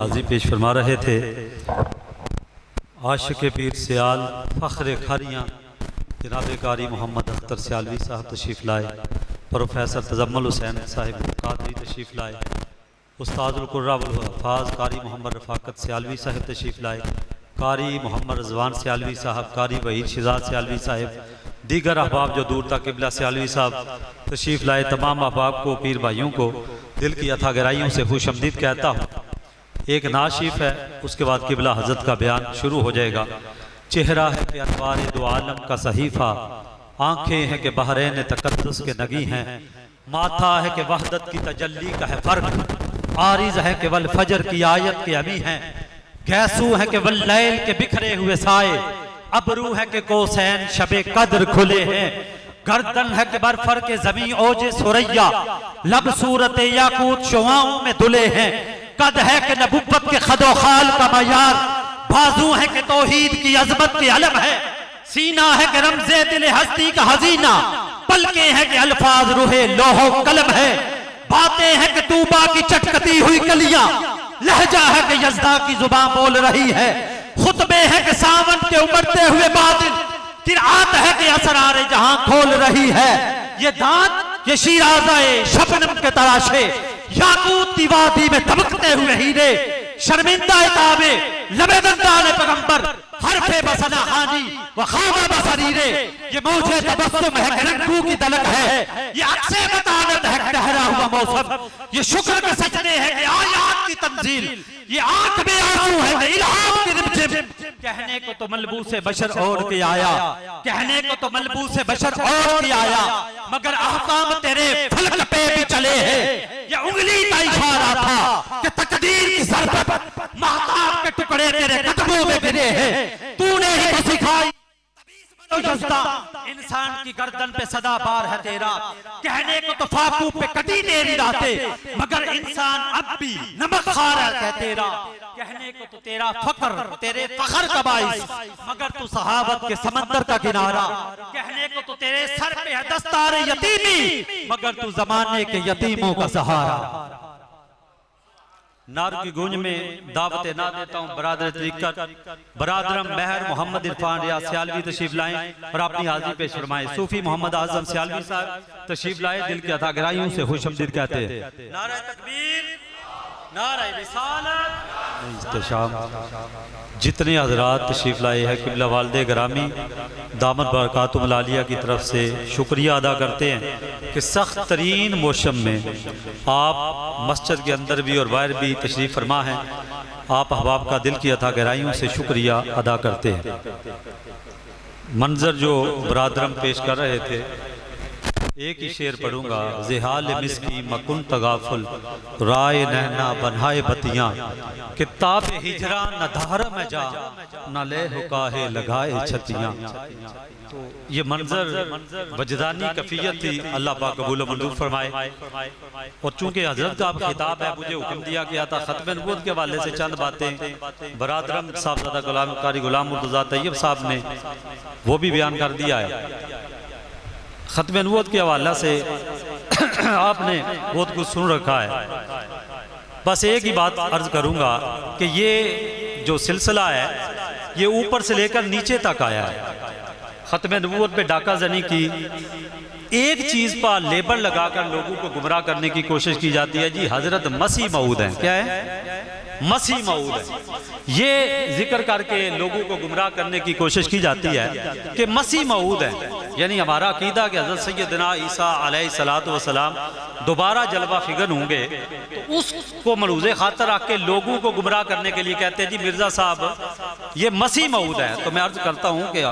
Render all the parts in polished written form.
हाजी पेश फरमा रहे थे। आशिक पीर सियाल फ़ख्र खारियाँ जनाब कारी मोहम्मद अख्तर सियालवी साहब तशरीफ़ लाए। प्रोफेसर तजम्मुल हुसैन साहिब कादरी तशरीफ़ लाए। उस्तादुल कुर्रा वल हफ़ाज़ कारी मोहम्मद रफ़ाकत सियालवी साहब तशरीफ़ लाए। कारी मोहम्मद रज़वान सियालवी साहब, कारी वहीद शिजाज सियालवी साहब, दीगर अहबाब जो दूर तक किबला सियालवी साहब तशरीफ़ लाए। तमाम अहबाब को, पीर भाइयों को दिल की अथा गहराइयों से खुशअमदीद कहता हूँ। एक नाशिफ है, उसके बाद किबला हज़रत का बयान शुरू हो जाएगा। चेहरा है कि अनवार दो आलम का सहीफ़ा, आँखें हैं कि बहरैन तक़द्दुस के नगी हैं, माथा है कि वहदत की तजल्ली का है फ़र्क, आरिज़ है कि वल फजर की आयत के अमी हैं, गैसू है कि वल लैल के बिखरे हुए साए, अबरू है कि कौसैन शबे कद्र खुले हैं, गर्दन है कि बरफर के ज़मीं ओजे सुरैया, लब सूरत याकूत शुआओं में दुले हैं, कद है कि नबुव्वत के खदो खाल का मयार, बाजू है कि तौहीद की अजमत की अलम है, सीना है कि रमज़े दिल हस्ती का हजीना, पलके है कि अल्फाज रूहे लोहो कलम है, बातें हैं कि तूबा की चटकती हुई कलियां, लहजा है कि यज़दा की जुबान बोल रही है, खुतबे हैं कि सावन के उमड़ते हुए बादल, किरात है कि असरार जहां खोल रही है, ये दांत ये शीराज़े शबनम के तराशे, याकूत की वादी में दबकते हुए हीरे, शर्मिंदा ताबे लबे दंदान पैगंबर, हरफे बसना हानी व खामा बसरीरे, ये मौजे तबस्सुम है कि रंगू की तलक है, ये अक्से बतानत है ठहरा हुआ मौसम, ये शुक्र के सजदे है कि आयात की तंजील, ये आंख में आंसू है कि इल्हाम की रिमझिम, कहने को तो मलबूसे बशर ओढ़ के आया, कहने को तो मलबूसे बशर ओढ़ के आया, मगर अहकाम तेरे फलक पे भी चले हैं, ये उंगली का इशारा था कि तकदीर की ज़रबत महताब के टुकड़े तेरे कदमों में गिरे हैं, तूने ही तो सिखाई इंसान की गर्दन पे सदा बार है तेरा, कहने को तो फाकू पे कटी तेरी रातें, मगर इंसान अब भी नमक खा रहा है तेरा, कहने को तो तेरा फख्र तेरे फख्र का बाइस, मगर तू सहाबत के समंदर का किनारा, कहने को तो तेरे सर पे है दस्तार यतीमी, मगर तू जमाने के यतीमों का सहारा। नार की गूंज में दावत ना देता हूँ बरादर तरीक़त बरादरम महर मोहम्मद इरफान रियाज सियालवी तशरीफ लाएं और अपनी हाजिरी पेश फरमाएं। सूफी मोहम्मद आजम सियालवी साहब तशरीफ लाए, दिल की अता गहराइयों से खुशअमदीद कहते हैं। नारे तकबीर, नारे रिसालत, जितने हजरात तशरीफ लाए हैं किबला वालिदे ग्रामी दामत बरकातुहुम लालिया की तरफ से शुक्रिया अदा करते हैं कि सख्त तरीन मौसम में आप मस्जिद के अंदर भी और बाहर भी तशरीफ़ फरमा हैं। आप अहबाब का दिल की अता गहराइयों से शुक्रिया अदा करते हैं। मंजर जो बरादरम पेश कर रहे थे, एक ही शेर पढ़ूंगा। ज़िहाल मिस्की मकुन तगाफुल राय नहना बनहाए बतियाँ, किताब हिजरा न धार में जा न ले हुकाहे लगाए छतियाँ। तो ये मंजर वजदानी कफ़ियत थी, अल्लाह पाक कबूल मंजूर फरमाए। और चूंकि हजरत का अब खिताब है, मुझे हुक्म दिया गया था ख़त्म नबूवत के हवाले से चंद बातें बरादरम साहबज़ादा गुलाम कारी गुलाम मुर्तज़ा तैयब साहब ने वो भी बयान कर दिया है। ख़त्म नबूवत के हवाले से आपने बहुत कुछ सुन रखा है। बस एक ही बात अर्ज करूंगा कि ये जो सिलसिला है ये ऊपर से लेकर नीचे तक आया है। ख़त्म नबूवत पे डाका जनी की एक चीज़ पर लेबल लगाकर लोगों को गुमराह करने की कोशिश की जाती है। जी हज़रत मसीह मऊद हैं, क्या है? मसीह मऊद है। ये जिक्र करके लोगों को गुमराह करने की कोशिश की जाती है कि मसीह मऊद है, यानी हमारा अकीदा कि हज़रत सैयदना ईसा अलैहिस्सलातु वस्सलाम दोबारा जलवा फिगर होंगे, तो उसको मलूज़े खातर रख के लोगों को गुमराह करने के लिए कहते हैं जी मिर्ज़ा साहब ये मसीह मऊद है। तो मैं अर्ज़ करता हूँ कि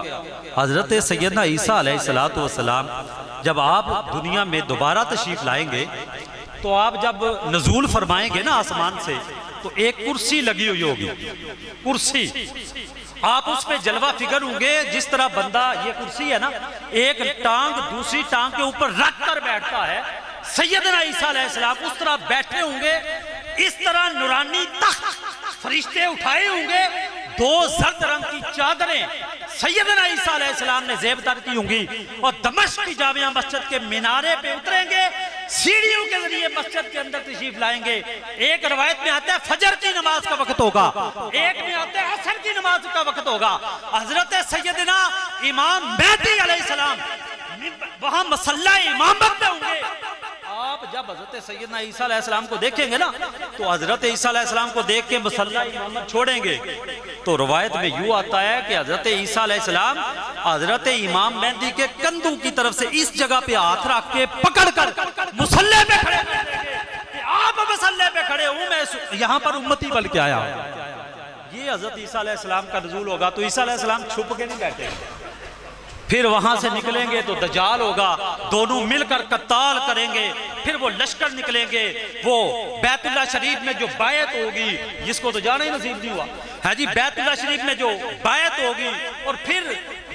हज़रत सैयदना ईसा अलैहिस्सलातु वस्सलाम जब आप दुनिया में दोबारा तशरीफ़ लाएंगे, तो आप जब नज़ूल फरमाएंगे ना आसमान से, तो एक कुर्सी लगी हुई होगी, कुर्सी आप उस पे जलवा फिगर होंगे। जिस तरह बंदा, ये कुर्सी है ना, एक टांग दूसरी टांग के ऊपर रख कर बैठता है, सैयदना ईसा अलैहिस्सलाम उस तरह बैठे होंगे। इस तरह नूरानी तख्त फरिश्ते उठाए होंगे, दो जर्द रंग की चादरें सैयदना ईसा अलैहिस्सलाम ने ज़ेब तर की होंगी, और दमिश्क की जामिया मस्जिद के मीनारे पे उतरेंगे। सीढ़ियों के जरिए मस्जिद के अंदर तशरीफ लाएंगे। एक रवायत में आता है फजर की नमाज का वक्त होगा, एक में आता है असर की नमाज का वक्त होगा। हजरत सैयदना इमाम मेहदी अलैहिस्सलाम वहां मसल्ला इमामत में होंगे। आप जब हजरत सैयदना ईसा अलैहिस्सलाम को देखेंगे ना, तो हजरत ईसा अलैहिस्सलाम को देख के मसल्ला इमामत छोड़ेंगे। तो रवायत में यूं आता है कि हजरत ईसा अलैहिस्सलाम हजरत इमाम मेहदी के कंधों की तरफ से इस जगह पे हाथ रख के पकड़कर मुसल्ले पे खड़े कि आप मुसल्ले पे खड़े हूं, मैं यहां पर उम्मती बन के आया। ये हजरत ईसा अलैहिस्सलाम का नज़ूल होगा। तो ईसा अलैहिस्सलाम छुप के नहीं बैठे, फिर वहां से निकलेंगे तो दज्जाल होगा, दोनों मिलकर कत्ताल करेंगे। फिर वो लश्कर निकलेंगे, वो बैतुल्लाह शरीफ में जो बायत होगी, जिसको तो जाना ही नसीब नहीं हुआ है जी, बैतुल्लाह शरीफ में जो बायत होगी, और फिर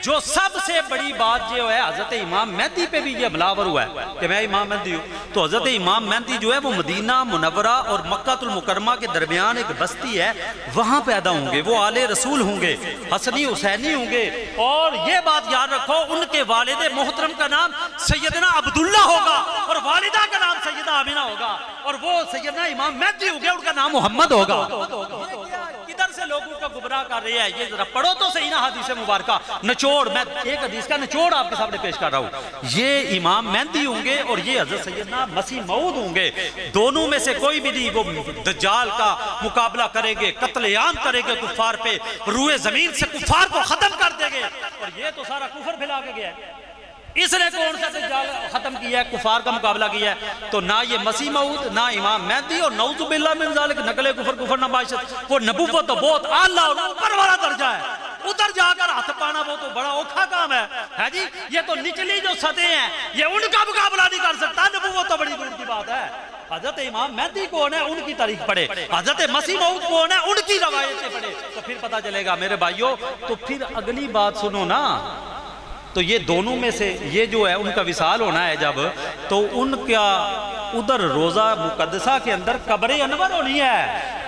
जो सबसे बड़ी बात जो है हजरत इमाम मेहदी पे भी ये हमलावर हुआ है कि मैं इमाम मेहदी हूँ। तो हजरत इमाम मेहदी जो है वो मदीना मुनव्वरा और मक्कातुल मुकर्रमा के दरमियान एक बस्ती है, वहां पैदा होंगे। वो आले रसूल होंगे, हसनी हुसैनी होंगे। और ये बात याद रखो, उनके वालिद मोहतरम का नाम सैयदना अब्दुल्ला होगा और वालिदा का नाम सैयदा आमिना होगा, और वो सैयदना इमाम मेहदी हो गया, उनका नाम मोहम्मद होगा। किधर से लोगों को गुमराह कर रही है, ये जरा पढ़ो तो सही ना हदीस मुबारका निचोड़। मैं एक हदीस का निचोड़ आपके सामने पेश कर रहा हूं। ये इमाम मेहदी होंगे और ये हजरत सैयदना मसीह मऊद होंगे। दोनों में से कोई भी नहीं वो दज्जाल का मुकाबला करेंगे, कत्लेआम करेंगे कुफार पे, रूए जमीन से कुफार को खत्म कर देंगे। और ये तो सारा कुफर फैला के गया है, इसने कौन सा दज्जाल खत्म किया है, कुफार का मुकाबला किया है। तो ना ये मसीह मऊद, ना इमाम मेहदी, और नऊजुबिल्लाह मिन ज़ालिक नकले कुफर, कुफर नबाशत। वो नबुव्वत तो बहुत आला और ऊपर वाला दर्जा है, उधर जाकर हाथ पाना वो तो बड़ा औखा काम है जी। ये तो निचली जो सतह हैं, ये उनका मुकाबला नहीं कर सकता। नबुव्वत तो बड़ी दूर की बात है। हजरत इमाम मेहदी कौन है, उनकी तारीख पढ़े। हजरत मसीह मऊद कौन है, उनकी रवायतें पढ़े, तो फिर पता चलेगा मेरे भाइयों। तो फिर अगली बात सुनो ना, तो ये दोनों में से ये जो है उनका विसाल होना है जब, तो उनका उधर रोजा मुकद्दसा के अंदर कब्र अनवर होनी है।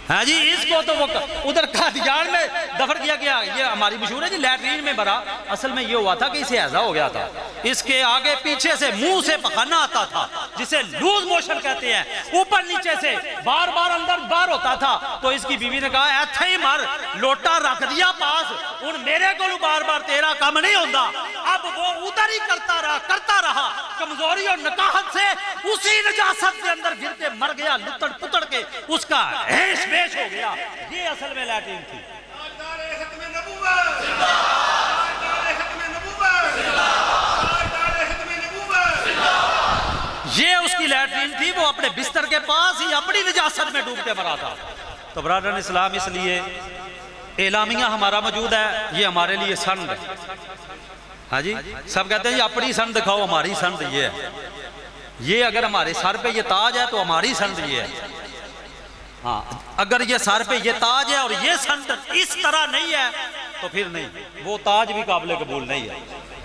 हाँ जी, इसको तो वो उधर कादियान में दफन किया गया। ये हमारी मशहूर है जी, लैट्रीन में भरा। असल में ये हुआ था कि इसे ऐसा हो गया था, इसके आगे पीछे से मुंह से पखाना आता था, जिसे लूज मोशन कहते हैं। ऊपर नीचे से बार बार अंदर बार होता था। तो इसकी बीवी ने कहा ऐथे ही मर, लोटा रख दिया पास, उन मेरे को बार बार तेरा काम नहीं होता। अब वो उधर ही करता रहा, कमजोरी और नकाहत से उसी नजासत के अंदर गिर के मर गया, लुतड़ पुतड़ के उसका पेश हो गया। ये असल में लैट्रीन थी। ये उसकी लैट्रीन थी, वो अपने बिस्तर के पास ही अपनी निजासत में डूब के मरा था। तो बरादरान इस्लाम, इसलिए एलामिया हमारा मौजूद है, ये हमारे लिए सनद है। हाँ जी, सब कहते हैं जी अपनी सनद दिखाओ, हमारी सनद ये है। ये अगर हमारे सर पे ये ताज है तो हमारी सनद ये है। हाँ, अगर ये सर पे ये ताज है और ये सनद इस तरह नहीं है तो फिर नहीं, वो ताज भी काबिल कबूल नहीं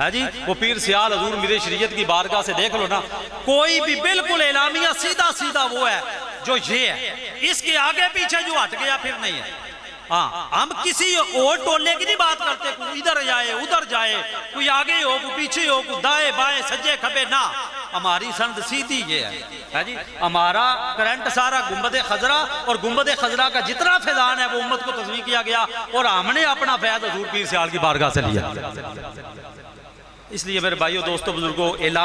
है जी। वो पीर सियाल हजूर मीर शरीयत की बारगाह से देख लो ना, कोई भी बिल्कुल एलामिया सीधा सीधा वो है जो ये है, इसके आगे पीछे जो हट गया फिर नहीं है। हाँ, हम किसी और टोले की नहीं बात करते, कोई इधर जाए उधर जाए, कोई आगे हो कोई पीछे हो, कोई दाएं बाएं सज्जे खबे ना। हमारी सनद सीधी ये है जी। हमारा करंट सारा गुंबद खजरा और गुंबद खजरा का जितना फैजान है वो उम्मत को तस्वीर किया गया, और हमने अपना फैज़ हजूर पीर सियाल की बारगाह से लिया। इसलिए मेरे भाइयों दोस्तों बुजुर्गों,